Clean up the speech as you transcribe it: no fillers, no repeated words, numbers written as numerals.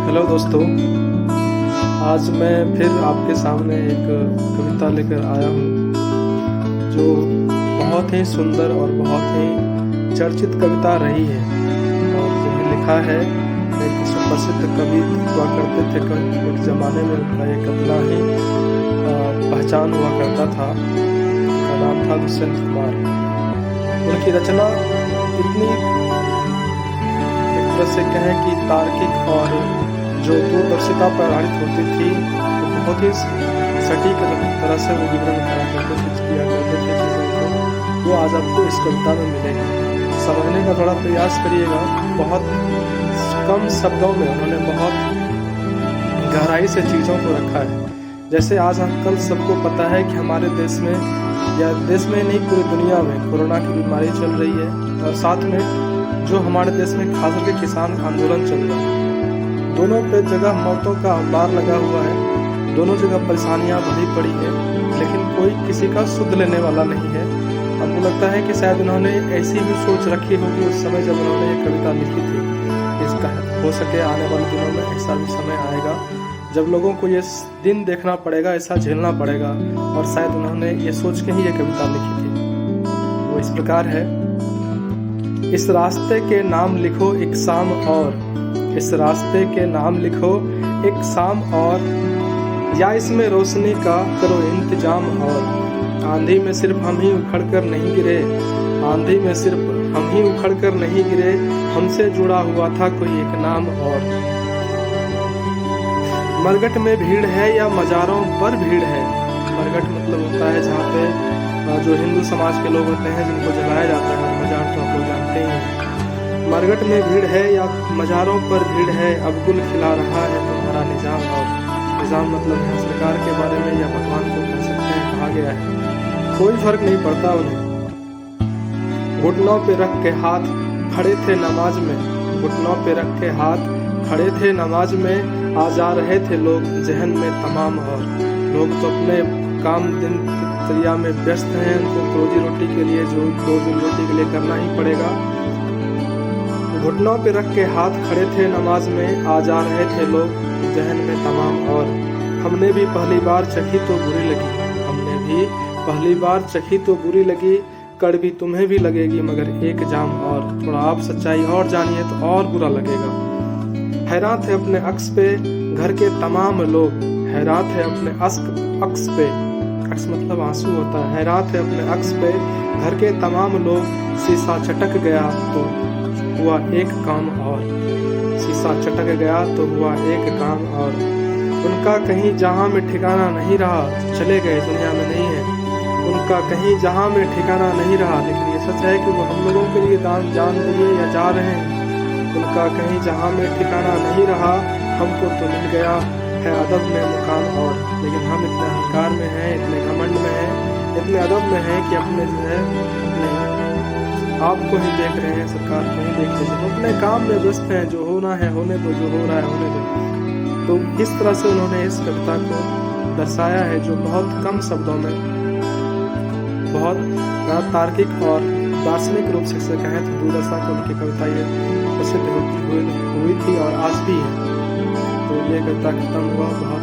Hello दोस्तों, आज मैं फिर आपके सामने एक कविता लेकर आया हूँ जो बहुत ही सुंदर और बहुत ही चर्चित कविता रही है। और जिन्हें लिखा है एक सुप्रसिद्ध कवि हुआ करते थे। एक ज़माने में उनका एक अपना ही पहचान हुआ करता था। उनका नाम था दुष्यंत कुमार। उनकी रचना इतनी एक तरह से कहें कि तार्किक और जो दूरदर्शिता पर आधारित होती थी, तो बहुत ही सटीक तरह से वो विवरण किया करते थे चीज़ों को, वो आज आपको इस कविता में मिलेगा। समझने का थोड़ा प्रयास करिएगा। बहुत कम शब्दों में उन्होंने बहुत गहराई से चीज़ों को रखा है। जैसे आज कल सबको पता है कि हमारे देश में, या देश में नहीं पूरी दुनिया में कोरोना की बीमारी चल रही है, और साथ में जो हमारे देश में खास करके किसान आंदोलन चल रहा है। दोनों पे जगह मौतों का अंबार लगा हुआ है, दोनों जगह परेशानियां बढ़ी पड़ी है, लेकिन कोई किसी का सुध लेने वाला नहीं है। हमको लगता है कि शायद उन्होंने ऐसी भी सोच रखी होगी उस समय जब उन्होंने ये कविता लिखी थी। इसका हो सके आने वाले दिनों में ऐसा भी समय आएगा जब लोगों को ये दिन देखना पड़ेगा, ऐसा झेलना पड़ेगा, और शायद उन्होंने ये सोच के ही ये कविता लिखी थी। वो इस प्रकार है। इस रास्ते के नाम लिखो एक शाम और, इस रास्ते के नाम लिखो एक शाम और, या इसमें रोशनी का करो इंतजाम और। आंधी में सिर्फ हम ही उखड़ कर नहीं गिरे, आंधी में सिर्फ हम ही उखड़ कर नहीं गिरे, हमसे जुड़ा हुआ था कोई एक नाम और। मरघट में भीड़ है या मज़ारों पर भीड़ है। मरघट मतलब होता है जहाँ पे जो हिंदू समाज के लोग होते हैं जिनको जलाया जाता है। मज़ार तो आप लोग जानते ही हैं। मरघट में भीड़ है या मज़ारों पर भीड़ है, अब गुल खिला रहा है तुम्हारा निजाम और। निजाम मतलब है सरकार के बारे में, या भगवान को कह सकते हैं, कहा गया है। कोई फर्क नहीं पड़ता उन्हें। घुटनों पे रख के हाथ खड़े थे नमाज में, घुटनों पे रख के हाथ खड़े थे नमाज में, आ जा रहे थे लोग जहन में तमाम और। लोग तो अपने काम दिनचर्या में व्यस्त हैं, उनको रोजी रोटी के लिए जो रोजी रोटी के लिए करना ही पड़ेगा। घुटनों पे रख के हाथ खड़े थे नमाज में, आ जा रहे थे लोग जहन में तमाम और। हमने भी पहली बार चखी तो बुरी लगी, हमने भी पहली बार चखी तो बुरी लगी, कड़वी तुम्हें भी लगेगी मगर एक जाम और। थोड़ा आप सच्चाई और जानिए तो और बुरा लगेगा। हैरान थे अपने अक्स पे घर के तमाम लोग, हैरान थे अपने अक्स पे, अक्स मतलब आंसू होता है। हैरान थे अपने अक्स पे घर के तमाम लोग, शीशा चटक गया तो हुआ एक काम और। शीशा चटक गया तो हुआ एक काम और। उनका कहीं जहां में ठिकाना नहीं रहा, चले गए दुनिया में नहीं है। उनका कहीं जहां में ठिकाना नहीं रहा, लेकिन ये सच है कि वो हम लोगों के लिए जान दिए या जा रहे हैं। उनका कहीं जहां में ठिकाना नहीं रहा, हमको तो मिल गया है अदब में मुकाम और। लेकिन हम इतने अहंकार में हैं, इतने घमंड में हैं, इतने अदब में हैं कि अपने जो है अपने आपको ही देख रहे हैं, सरकार को ही देख रहे हैं, अपने काम में व्यस्त हैं। जो होना है होने दो, जो हो रहा है होने दो। तो इस तरह से उन्होंने इस कविता को दर्शाया है, जो बहुत कम शब्दों में बहुत तार्किक और दार्शनिक रूप से कहें तो दुर्दशा को उनकी कविता ये प्रसिद्ध हुई थी और आज भी है। तो ये कविता खत्म हुआ। बहुत